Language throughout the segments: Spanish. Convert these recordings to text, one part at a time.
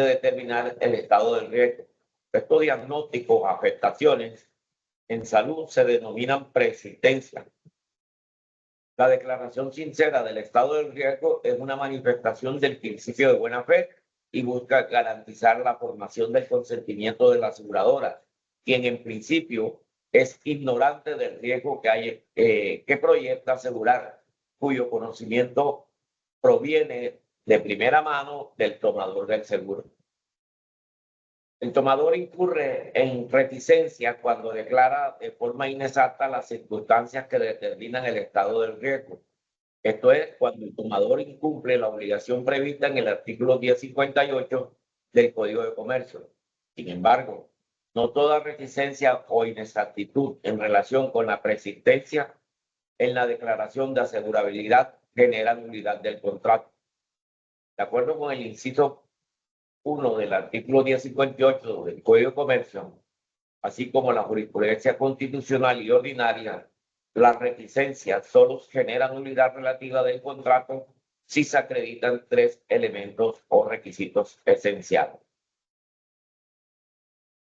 determinar el estado del riesgo. Estos diagnósticos, afectaciones en salud se denominan preexistencia. La declaración sincera del estado del riesgo es una manifestación del principio de buena fe y busca garantizar la formación del consentimiento de la aseguradora, quien en principio es ignorante del riesgo que proyecta asegurar, cuyo conocimiento proviene de primera mano del tomador del seguro. El tomador incurre en reticencia cuando declara de forma inexacta las circunstancias que determinan el estado del riesgo. Esto es cuando el tomador incumple la obligación prevista en el artículo 1058 del Código de Comercio. Sin embargo, no toda reticencia o inexactitud en relación con la persistencia en la declaración de asegurabilidad genera nulidad del contrato. De acuerdo con el inciso 1 del artículo 1058 del Código de Comercio, así como la jurisprudencia constitucional y ordinaria, las reticencias solo generan nulidad relativa del contrato si se acreditan tres elementos o requisitos esenciales.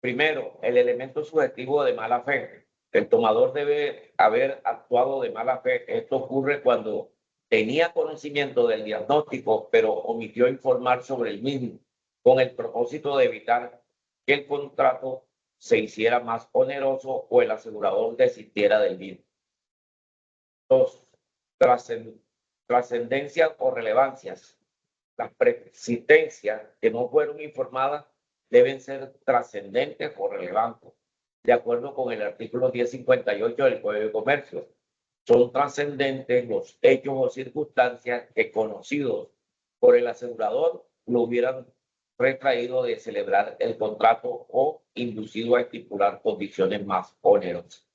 Primero, el elemento subjetivo de mala fe. El tomador debe haber actuado de mala fe. Esto ocurre cuando tenía conocimiento del diagnóstico, pero omitió informar sobre el mismo, con el propósito de evitar que el contrato se hiciera más oneroso o el asegurador desistiera del mismo. 2. Trascendencias o relevancias. Las persistencias que no fueron informadas deben ser trascendentes o relevantes, de acuerdo con el artículo 1058 del Código de Comercio. Son trascendentes los hechos o circunstancias que, conocidos por el asegurador, lo hubieran retraído de celebrar el contrato o inducido a estipular condiciones más onerosas.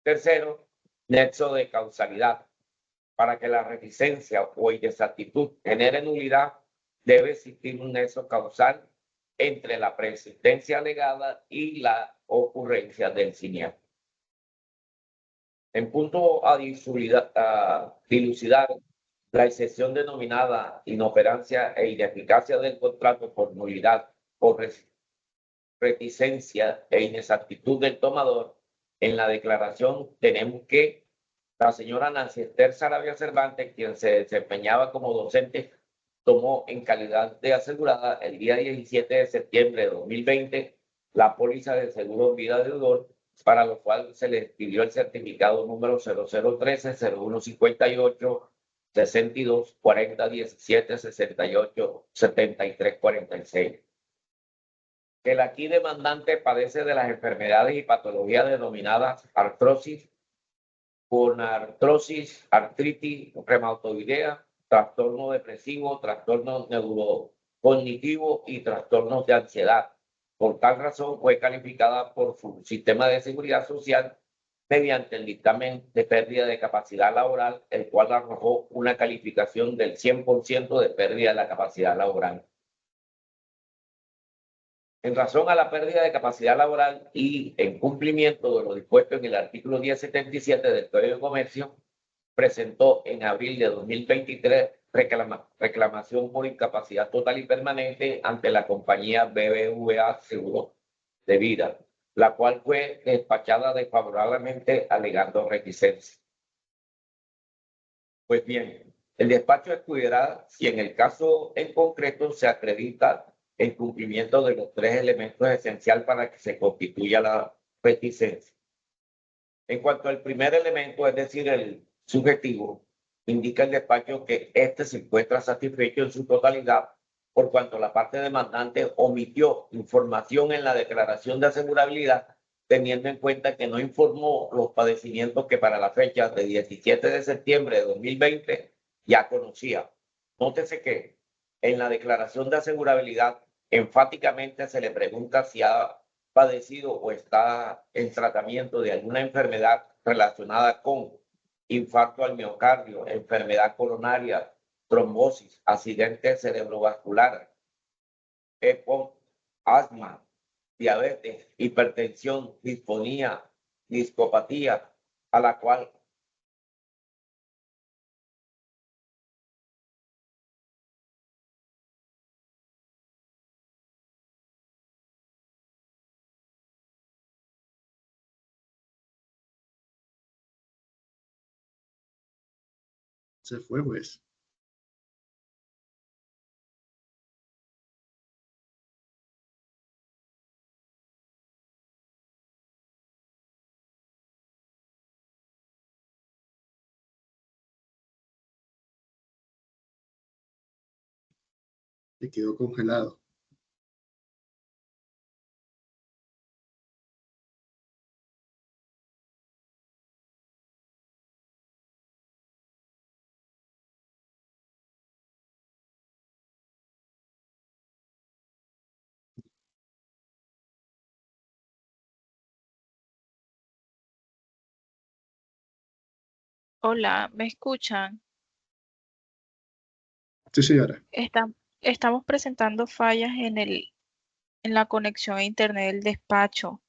Tercero, nexo de causalidad. Para que la reticencia o inexactitud genere nulidad, debe existir un nexo causal entre la persistencia alegada y la ocurrencia del siniestro. En punto a dilucidar la excepción denominada inoperancia e ineficacia del contrato por nulidad o reticencia e inexactitud del tomador, en la declaración tenemos que la señora Nancy Esther Saravia Cervantes, quien se desempeñaba como docente, tomó en calidad de asegurada el día 17 de septiembre de 2020 la póliza de seguro vida deudor, para lo cual se le expidió el certificado número 0013-0158-6240-17-68-7346. El aquí demandante padece de las enfermedades y patologías denominadas artrosis, con artrosis, artritis reumatoidea, trastorno depresivo, trastorno neurocognitivo y trastornos de ansiedad. Por tal razón fue calificada por su sistema de seguridad social mediante el dictamen de pérdida de capacidad laboral, el cual arrojó una calificación del 100% de pérdida de la capacidad laboral. En razón a la pérdida de capacidad laboral y en cumplimiento de lo dispuesto en el artículo 1077 del Código de Comercio, presentó en abril de 2023 reclamación por incapacidad total y permanente ante la compañía BBVA Seguro de Vida, la cual fue despachada desfavorablemente alegando reticencia. Pues bien, el despacho estudiará si en el caso en concreto se acredita el cumplimiento de los tres elementos esenciales para que se constituya la reticencia. En cuanto al primer elemento, es decir, el subjetivo, indica el despacho que éste se encuentra satisfecho en su totalidad por cuanto la parte demandante omitió información en la declaración de asegurabilidad, teniendo en cuenta que no informó los padecimientos que para la fecha de 17 de septiembre de 2020 ya conocía. Nótese que en la declaración de asegurabilidad enfáticamente se le pregunta si ha padecido o está en tratamiento de alguna enfermedad relacionada con infarto al miocardio, enfermedad coronaria, trombosis, accidente cerebrovascular, EPOC, asma, diabetes, hipertensión, disfonía, discopatía, a la cual Se fue, pues. Se quedó congelado. Hola, ¿me escuchan? Sí, señora. Estamos presentando fallas en la conexión a internet del despacho.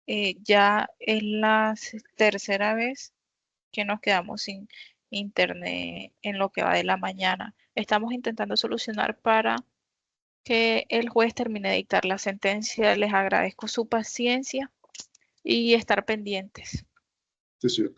Ya es la tercera vez que nos quedamos sin internet en lo que va de la mañana. Estamos intentando solucionar para que el juez termine de dictar la sentencia. Les agradezco su paciencia y estar pendientes. Sí, señora.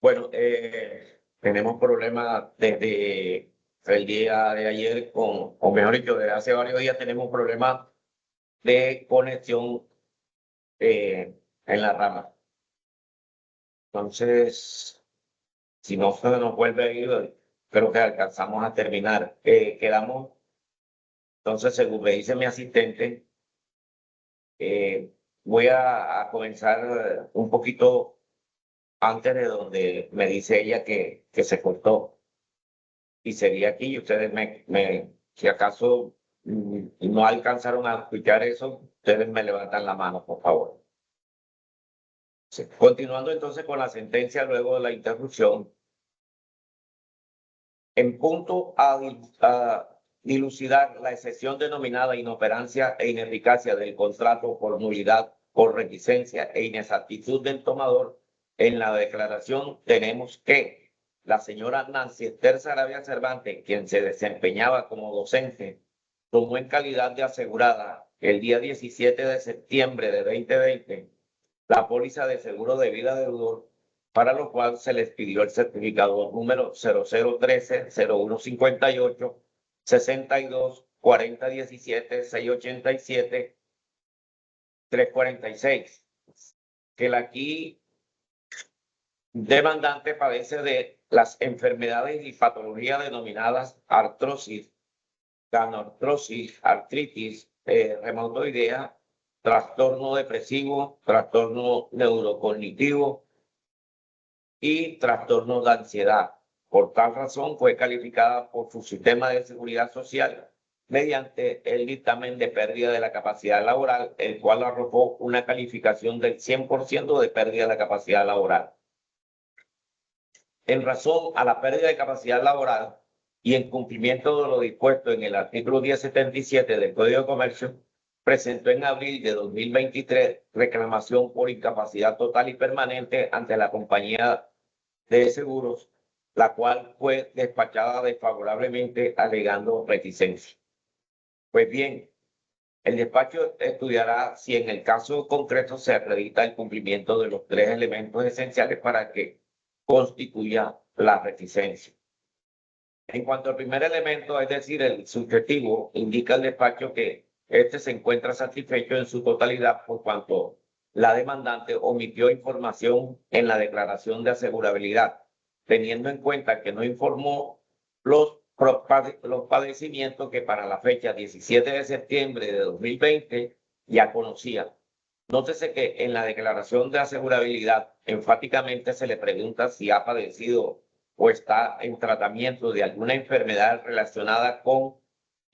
Bueno, tenemos problemas desde el día de ayer o mejor dicho, desde hace varios días tenemos problemas de conexión en la rama. Entonces, Si no se nos vuelve a ir, creo que alcanzamos a terminar. Quedamos, entonces, según me dice mi asistente, voy a comenzar un poquito antes de donde me dice ella que se cortó. Y sería aquí, y ustedes si acaso no alcanzaron a escuchar eso, ustedes me levantan la mano, por favor. Sí. Continuando entonces con la sentencia luego de la interrupción, en punto a dilucidar la excepción denominada inoperancia e ineficacia del contrato por nulidad, por reticencia e inexactitud del tomador, en la declaración tenemos que la señora Nancy Esther Saravia Cervantes, quien se desempeñaba como docente, tomó en calidad de asegurada el día 17 de septiembre de 2020 la póliza de seguro de vida deudor, para lo cual se les pidió el certificado número 0013-0158 62 40 17 687 346, que el aquí demandante padece de las enfermedades y patologías denominadas artrosis, ganortrosis, artritis reumatoidea, trastorno depresivo, trastorno neurocognitivo y trastorno de ansiedad. Por tal razón fue calificada por su sistema de seguridad social mediante el dictamen de pérdida de la capacidad laboral, el cual arrojó una calificación del 100% de pérdida de la capacidad laboral. En razón a la pérdida de capacidad laboral y en cumplimiento de lo dispuesto en el artículo 1077 del Código de Comercio, presentó en abril de 2023 reclamación por incapacidad total y permanente ante la compañía de seguros, la cual fue despachada desfavorablemente alegando reticencia. Pues bien, el despacho estudiará si en el caso concreto se acredita el cumplimiento de los tres elementos esenciales para que constituya la reticencia. En cuanto al primer elemento, es decir, el subjetivo, indica el despacho que este se encuentra satisfecho en su totalidad por cuanto la demandante omitió información en la declaración de asegurabilidad, teniendo en cuenta que no informó los padecimientos que para la fecha 17 de septiembre de 2020 ya conocía. Nótese que en la declaración de asegurabilidad enfáticamente se le pregunta si ha padecido o está en tratamiento de alguna enfermedad relacionada con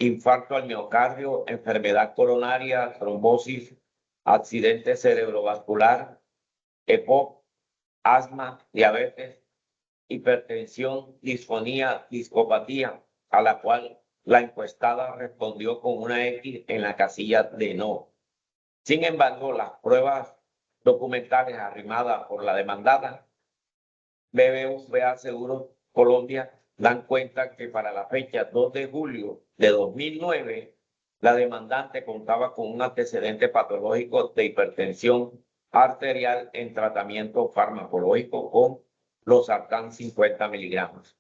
infarto al miocardio, enfermedad coronaria, trombosis, accidente cerebrovascular, EPOC, asma, diabetes, hipertensión, disfonía, discopatía, a la cual la encuestada respondió con una X en la casilla de no. Sin embargo, las pruebas documentales arrimadas por la demandada, BBVA Seguros Colombia, dan cuenta que para la fecha 2 de julio de 2009, la demandante contaba con un antecedente patológico de hipertensión arterial en tratamiento farmacológico con losartán 50 miligramos.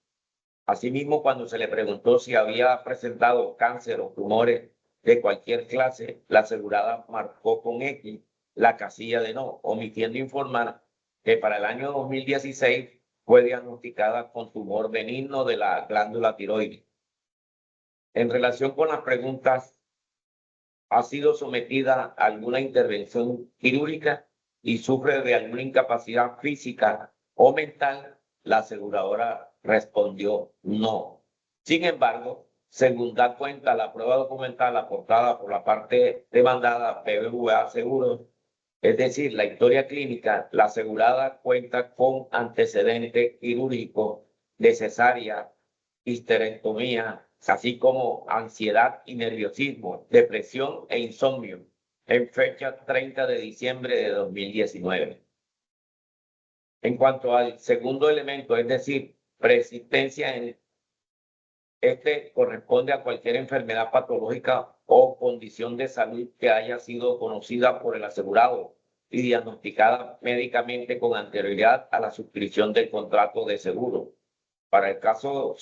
Asimismo, cuando se le preguntó si había presentado cáncer o tumores de cualquier clase, la asegurada marcó con X la casilla de no, omitiendo informar que para el año 2016 fue diagnosticada con tumor benigno de la glándula tiroides. En relación con las preguntas, ¿ha sido sometida a alguna intervención quirúrgica y sufre de alguna incapacidad física o mental? La aseguradora respondió no. Sin embargo, según da cuenta la prueba documental aportada por la parte demandada, BBVA Seguros, es decir, la historia clínica, la asegurada cuenta con antecedente quirúrgico de cesárea, histerectomía, así como ansiedad y nerviosismo, depresión e insomnio, en fecha 30 de diciembre de 2019. En cuanto al segundo elemento, es decir, persistencia en este corresponde a cualquier enfermedad patológica o condición de salud que haya sido conocida por el asegurado y diagnosticada médicamente con anterioridad a la suscripción del contrato de seguro. Para el caso